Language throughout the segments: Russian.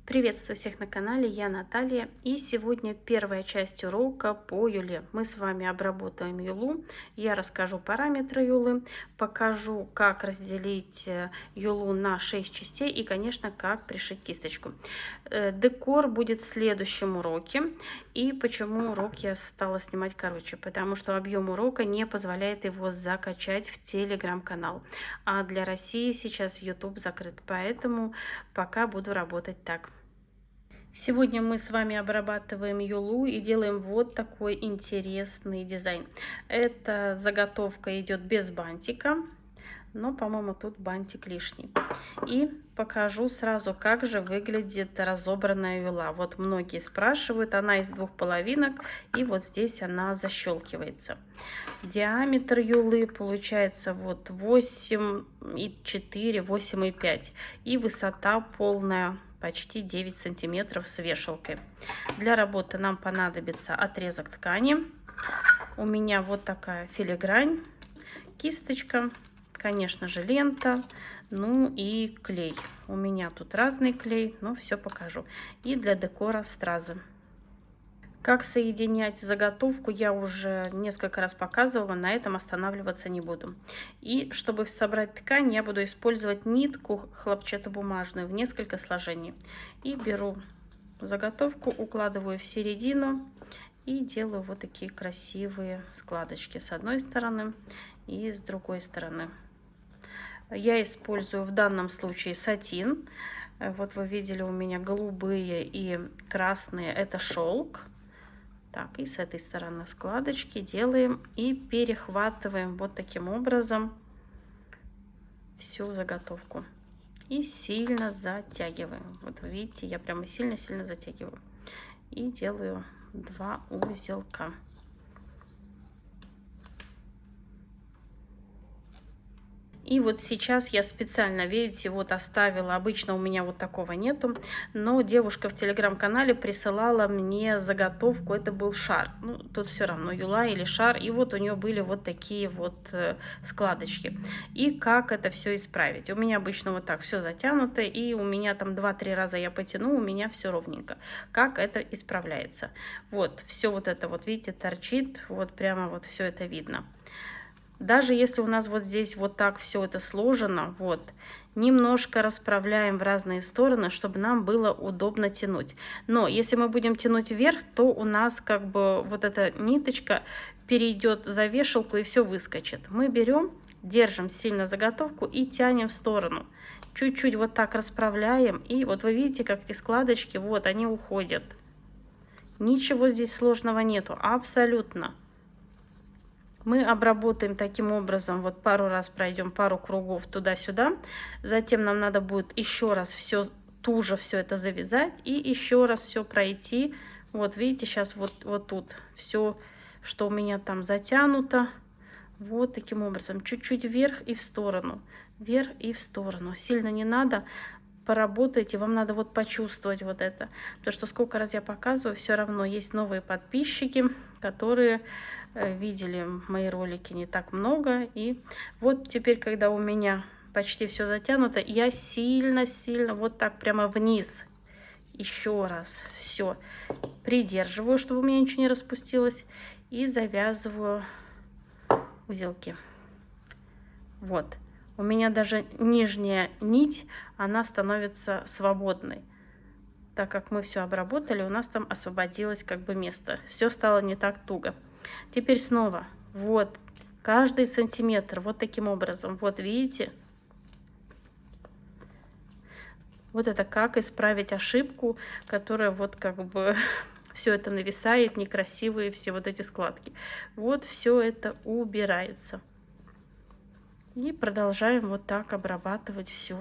Приветствую всех на канале, я Наталья, и сегодня первая часть урока по юле. Мы с вами обработаем юлу, я расскажу параметры юлы, покажу, как разделить юлу на 6 частей и, конечно, как пришить кисточку. Декор будет в следующем уроке, и почему урок я стала снимать короче, потому что объем урока не позволяет его закачать в телеграм-канал, а для России сейчас YouTube закрыт, поэтому пока буду работать так. Сегодня мы с вами обрабатываем юлу и делаем вот такой интересный дизайн. Эта заготовка идет без бантика, но, по-моему, тут бантик лишний. И покажу сразу, как же выглядит разобранная юла. Вот многие спрашивают, она из двух половинок, и вот здесь она защелкивается. Диаметр юлы получается вот 8,4, 8,5, и высота полная почти 9 сантиметров с вешалкой. Для работы нам понадобится отрезок ткани. У меня вот такая филигрань, кисточка, конечно же, лента, ну и клей. У меня тут разный клей, но все покажу. И для декора стразы. Как соединять заготовку я уже несколько раз показывала, на этом останавливаться не буду. И чтобы собрать ткань, я буду использовать нитку хлопчатобумажную в несколько сложений. И беру заготовку, укладываю в середину и делаю вот такие красивые складочки с одной стороны и с другой стороны. Я использую в данном случае сатин. Вот вы видели, у меня голубые и красные, это шелк. Так, и с этой стороны складочки делаем и перехватываем вот таким образом всю заготовку. И сильно затягиваем. Вот вы видите, я прямо сильно-сильно затягиваю. И делаю 2 узелка. И вот сейчас я специально, видите, вот оставила, обычно у меня вот такого нету, но девушка в телеграм-канале присылала мне заготовку, это был шар. Ну, тут все равно юла или шар, и вот у нее были вот такие вот складочки. И как это все исправить? У меня обычно вот так все затянуто, и у меня там 2-3 раза я потяну, у меня все ровненько. Как это исправляется? Вот, все вот это вот, видите, торчит, вот прямо вот все это видно. Даже если у нас вот здесь вот так все это сложено, вот, немножко расправляем в разные стороны, чтобы нам было удобно тянуть. Но если мы будем тянуть вверх, то у нас как бы вот эта ниточка перейдет за вешалку и все выскочит. Мы берем, держим сильно заготовку и тянем в сторону. Чуть-чуть вот так расправляем. И вот вы видите, как эти складочки, вот, они уходят. Ничего здесь сложного нету, абсолютно. Мы обработаем таким образом, вот пару раз пройдем, пару кругов туда-сюда. Затем нам надо будет еще раз все туже все это завязать и еще раз все пройти. Вот видите, сейчас вот тут все, что у меня там затянуто. Вот таким образом, чуть-чуть вверх и в сторону, вверх и в сторону. Сильно не надо. Поработайте, вам надо вот почувствовать вот это. Потому что сколько раз я показываю, все равно есть новые подписчики, которые видели мои ролики не так много. И вот теперь, когда у меня почти все затянуто, я сильно-сильно вот так прямо вниз. Еще раз все придерживаю, чтобы у меня ничего не распустилось. И завязываю узелки. Вот. У меня даже нижняя нить, она становится свободной. Так как мы все обработали, у нас там освободилось как бы место. Все стало не так туго. Теперь снова, вот, каждый сантиметр, вот таким образом. Вот видите? Вот это как исправить ошибку, которая вот как бы все это нависает, некрасивые все вот эти складки. Вот все это убирается. И продолжаем вот так обрабатывать все.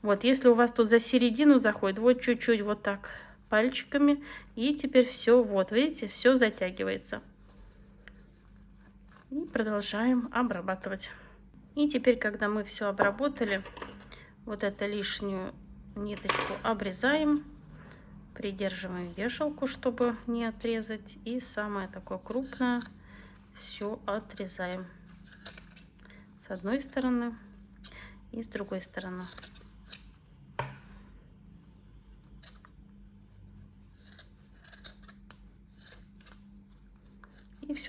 Вот, если у вас тут за середину заходит, вот чуть-чуть вот так пальчиками. И теперь все, вот, видите, все затягивается. И продолжаем обрабатывать. И теперь, когда мы все обработали, вот эту лишнюю ниточку обрезаем. Придерживаем вешалку, чтобы не отрезать. И самое такое крупное все отрезаем. С одной стороны и с другой стороны.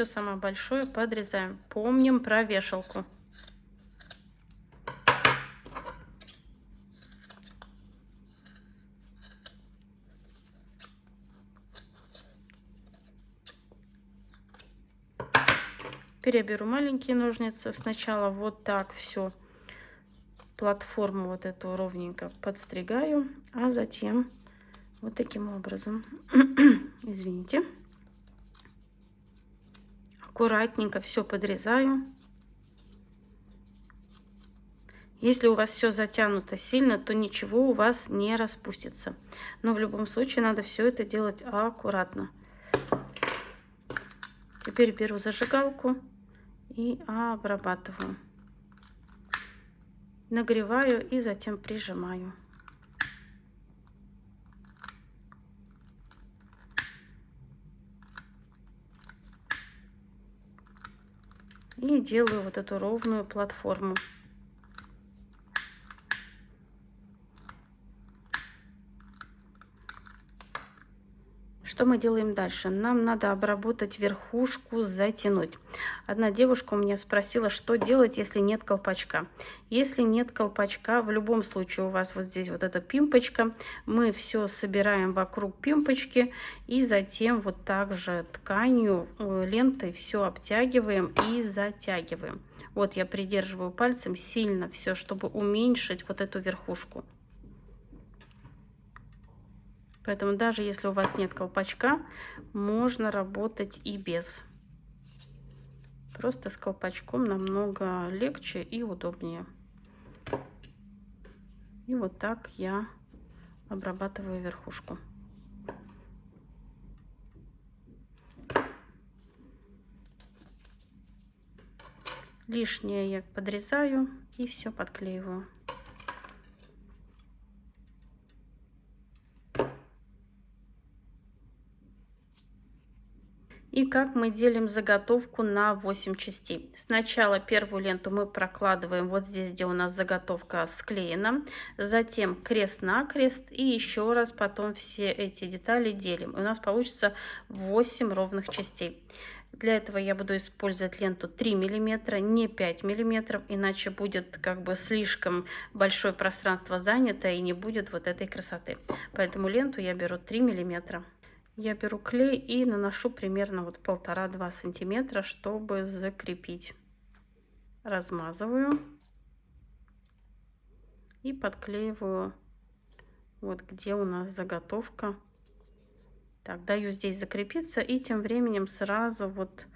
все самое большое подрезаем. Помним про вешалку. Теперь я беру маленькие ножницы. Сначала вот так все, платформу вот эту ровненько подстригаю, а затем вот таким образом, извините, аккуратненько все подрезаю. Если у вас все затянуто сильно, то ничего у вас не распустится. Но в любом случае надо все это делать аккуратно. Теперь беру зажигалку и обрабатываю. Нагреваю и затем прижимаю. И делаю вот эту ровную платформу. Что мы делаем дальше? Нам надо обработать верхушку, затянуть. Одна девушка у меня спросила, что делать, если нет колпачка. Если нет колпачка, в любом случае у вас вот здесь вот эта пимпочка. Мы все собираем вокруг пимпочки и затем вот так же тканью, лентой все обтягиваем и затягиваем. Вот я придерживаю пальцем сильно все, чтобы уменьшить вот эту верхушку. Поэтому даже если у вас нет колпачка, можно работать и без. Просто с колпачком намного легче и удобнее. И вот так я обрабатываю верхушку. Лишнее я подрезаю и все подклеиваю. И как мы делим заготовку на 8 частей. Сначала первую ленту мы прокладываем вот здесь, где у нас заготовка склеена. Затем крест-накрест. И еще раз потом все эти детали делим. И у нас получится 8 ровных частей. Для этого я буду использовать ленту 3 мм, не 5 мм. Иначе будет как бы слишком большое пространство занято и не будет вот этой красоты. Поэтому ленту я беру 3 мм. Я беру клей и наношу примерно вот 1,5-2 сантиметра, чтобы закрепить. Размазываю и подклеиваю вот где у нас заготовка. Так, даю здесь закрепиться и тем временем сразу вот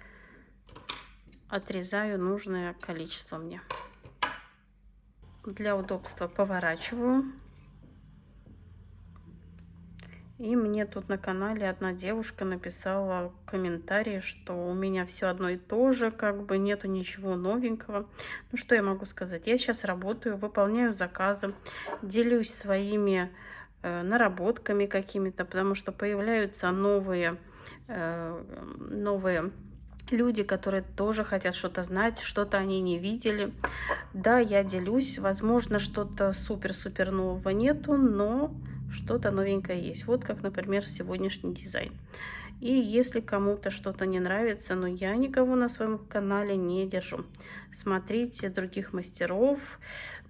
отрезаю нужное количество мне. Для удобства поворачиваю. И мне тут на канале одна девушка написала комментарий, что у меня все одно и то же, как бы нету ничего новенького. Ну, что я могу сказать? Я сейчас работаю, выполняю заказы, делюсь своими наработками какими-то, потому что появляются новые люди, которые тоже хотят что-то знать, что-то они не видели. Да, я делюсь, возможно, что-то супер-супер нового нету, но что-то новенькое есть. Вот как, например, сегодняшний дизайн. И если кому-то что-то не нравится, но я никого на своем канале не держу. Смотрите других мастеров,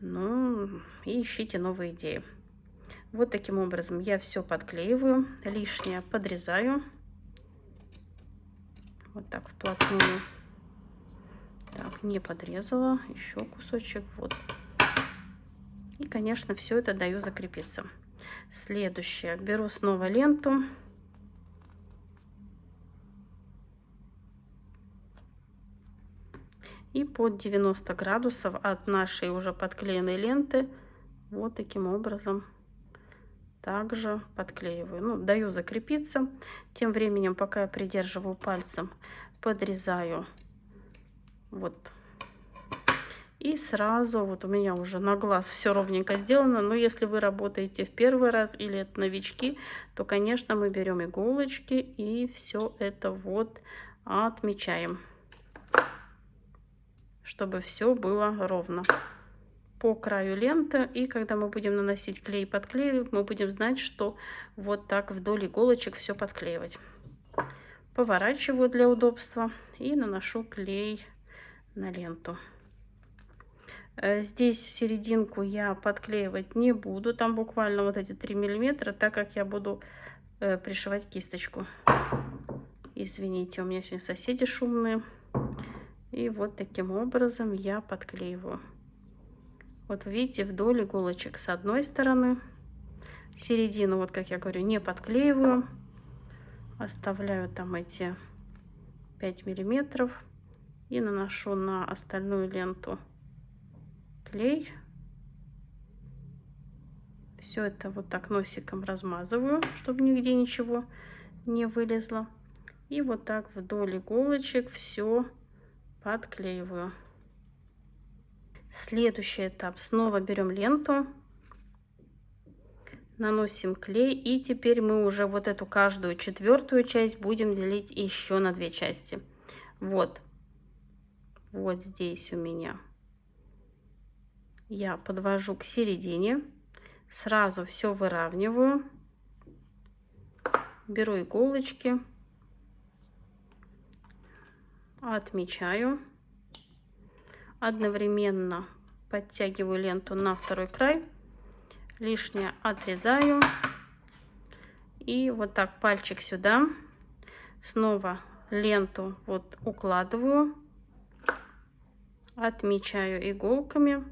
ну и ищите новые идеи. Вот таким образом я все подклеиваю, лишнее подрезаю. Вот так вплотную. Так, не подрезала, еще кусочек, вот. И, конечно, все это даю закрепиться. Следующее. Беру снова ленту. И под 90 градусов от нашей уже подклеенной ленты вот таким образом также подклеиваю. Ну, даю закрепиться. Тем временем, пока я придерживаю пальцем, подрезаю вот. И сразу вот у меня уже на глаз все ровненько сделано. Но если вы работаете в первый раз или это новички, то, конечно, мы берем иголочки и все это вот отмечаем, чтобы все было ровно по краю ленты. И когда мы будем наносить клей, подклеивать, мы будем знать, что вот так вдоль иголочек все подклеивать. Поворачиваю для удобства и наношу клей на ленту. Здесь в серединку я подклеивать не буду, там буквально вот эти 3 миллиметра, так как я буду пришивать кисточку. Извините, у меня сегодня соседи шумные. И вот таким образом я подклеиваю. Вот вы видите, вдоль иголочек с одной стороны. Середину, вот как я говорю, не подклеиваю. Оставляю там эти 5 миллиметров. И наношу на остальную ленту клей. Все это вот так носиком размазываю, чтобы нигде ничего не вылезло. И вот так вдоль иголочек все подклеиваю. Следующий этап. Снова берем ленту, наносим клей. И теперь мы уже вот эту каждую четвертую часть будем делить еще на 2 части. Вот. Вот здесь у меня я подвожу к середине. Сразу все выравниваю. Беру иголочки. Отмечаю. Одновременно подтягиваю ленту на второй край. Лишнее отрезаю. И вот так пальчик сюда. Снова ленту вот укладываю. Отмечаю иголками.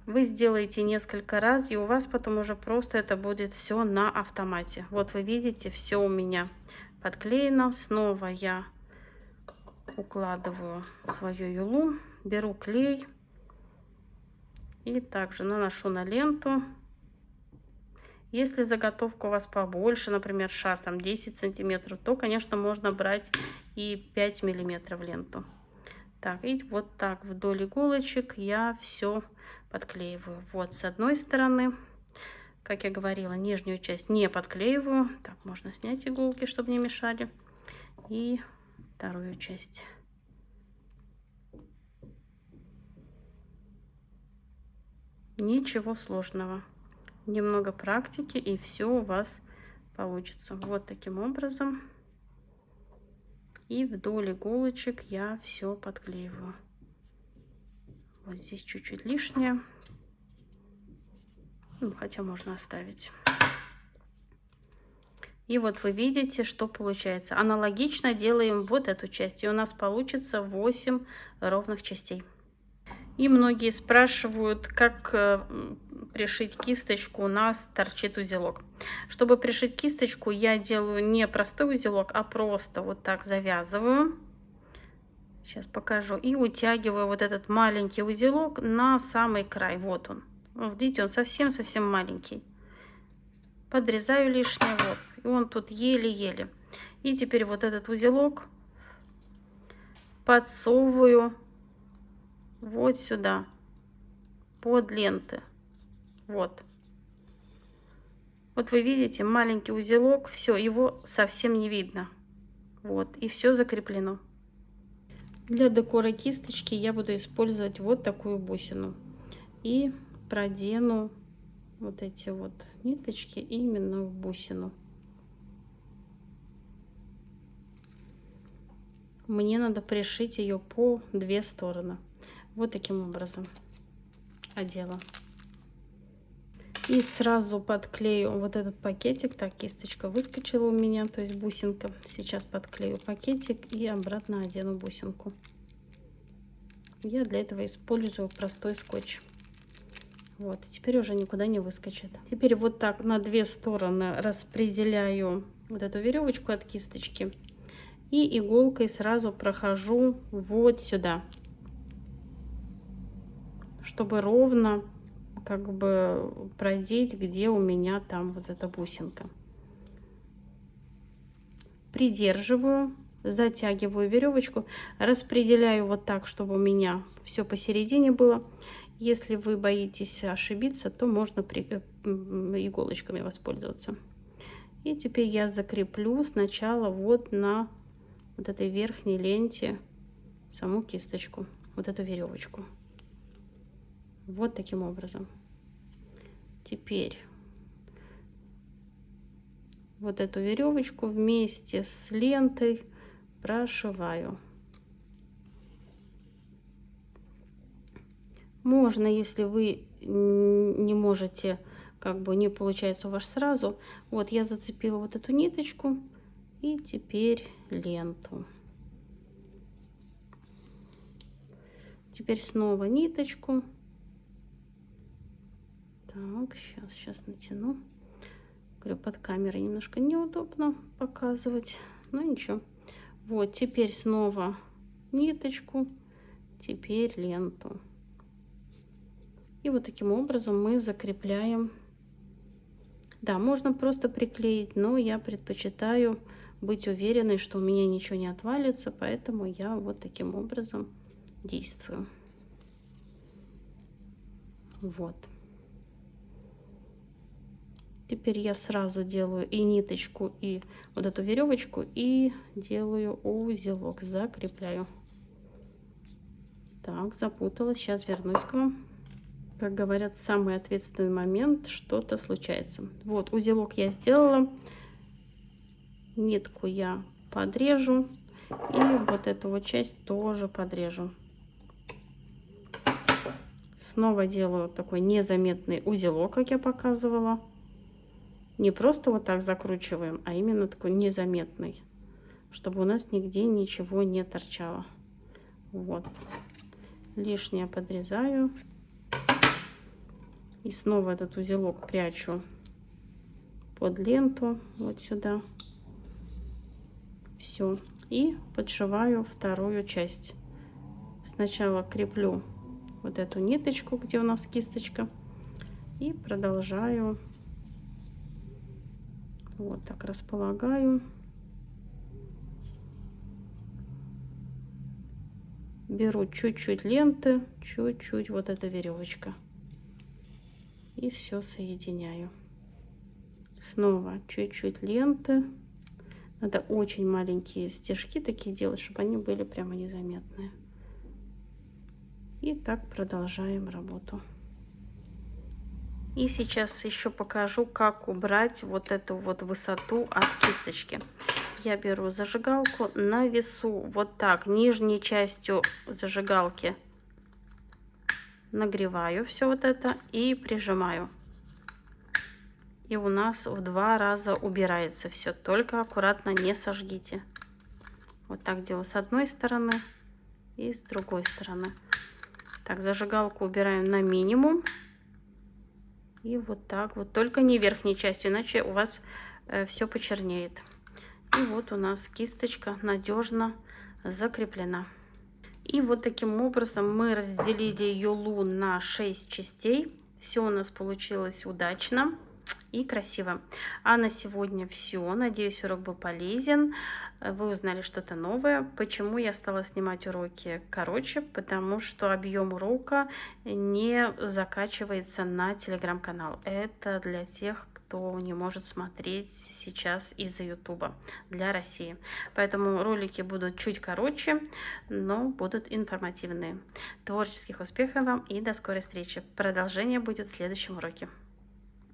Вы сделаете несколько раз, и у вас потом уже просто это будет все на автомате. Вот вы видите, все у меня подклеено. Снова я укладываю свою юлу, беру клей и также наношу на ленту. Если заготовка у вас побольше, например, шар там 10 сантиметров, то, конечно, можно брать и 5 миллиметров ленту. Так, и вот так вдоль иголочек я все подклеиваю. Вот с одной стороны, как я говорила, нижнюю часть не подклеиваю. Так, можно снять иголки, чтобы не мешали. И вторую часть. Ничего сложного. Немного практики, и все у вас получится. Вот таким образом. И вдоль иголочек я все подклеиваю. Вот здесь чуть-чуть лишнее. Ну, хотя можно оставить. И вот вы видите, что получается. Аналогично делаем вот эту часть. И у нас получится 8 ровных частей. И многие спрашивают, как пришить кисточку, у нас торчит узелок. Чтобы пришить кисточку, я делаю не простой узелок, а просто вот так завязываю. Сейчас покажу. И утягиваю вот этот маленький узелок на самый край. Вот он. Вот видите, он совсем-совсем маленький. Подрезаю лишнее. Вот. И он тут еле-еле. И теперь вот этот узелок подсовываю вот сюда, под ленты. Вот. Вот вы видите, маленький узелок. Все, его совсем не видно. Вот. И все закреплено. Для декора кисточки я буду использовать вот такую бусину. И продену вот эти вот ниточки именно в бусину. Мне надо пришить ее по 2 стороны. Вот таким образом одела. И сразу подклею вот этот пакетик. Так, кисточка выскочила у меня, то есть бусинка. Сейчас подклею пакетик и обратно одену бусинку. Я для этого использую простой скотч. Вот, теперь уже никуда не выскочит. Теперь вот так на 2 стороны распределяю вот эту веревочку от кисточки. И иголкой сразу прохожу вот сюда. Чтобы ровно как бы продеть, где у меня там вот эта бусинка. Придерживаю, затягиваю веревочку, распределяю вот так, чтобы у меня все посередине было. Если вы боитесь ошибиться, то можно иголочками воспользоваться. И теперь я закреплю сначала вот на вот этой верхней ленте саму кисточку, вот эту веревочку. Вот таким образом. Теперь вот эту веревочку вместе с лентой прошиваю. Можно, если вы не можете, как бы не получается у вас сразу. Вот я зацепила вот эту ниточку и теперь ленту. Теперь снова ниточку. Так, сейчас натяну. Говорю, под камерой немножко неудобно показывать, но ничего. Вот, теперь снова ниточку, теперь ленту. И вот таким образом мы закрепляем. Да, можно просто приклеить, но я предпочитаю быть уверенной, что у меня ничего не отвалится, поэтому я вот таким образом действую. Вот. Теперь я сразу делаю и ниточку, и вот эту веревочку, и делаю узелок, закрепляю. Так, запуталась, сейчас вернусь к вам. Как говорят, самый ответственный момент, что-то случается. Вот, узелок я сделала, нитку я подрежу, и вот эту вот часть тоже подрежу. Снова делаю такой незаметный узелок, как я показывала. Не просто вот так закручиваем, а именно такой незаметный, чтобы у нас нигде ничего не торчало. Вот. Лишнее подрезаю. И снова этот узелок прячу под ленту вот сюда. Все. И подшиваю вторую часть. Сначала креплю вот эту ниточку, где у нас кисточка. И продолжаю. Вот так располагаю. Беру чуть-чуть ленты, чуть-чуть вот эта веревочка. И все соединяю. Снова чуть-чуть ленты. Надо очень маленькие стежки такие делать, чтобы они были прямо незаметные. И так продолжаем работу. И сейчас еще покажу, как убрать вот эту вот высоту от кисточки. Я беру зажигалку на весу, вот так, нижней частью зажигалки нагреваю все вот это и прижимаю. И у нас в 2 раза убирается все, только аккуратно не сожгите. Вот так делаю с одной стороны и с другой стороны. Так, зажигалку убираем на минимум. И вот так вот, только не верхней частью, иначе у вас все почернеет. И вот у нас кисточка надежно закреплена. И вот таким образом мы разделили юлу на 6 частей. Все у нас получилось удачно и красиво. А на сегодня все. Надеюсь, урок был полезен. Вы узнали что-то новое. Почему я стала снимать уроки короче? Потому что объем урока не закачивается на телеграм-канал. Это для тех, кто не может смотреть сейчас из-за ютуба, для России. Поэтому ролики будут чуть короче, но будут информативные. Творческих успехов вам и до скорой встречи. Продолжение будет в следующем уроке.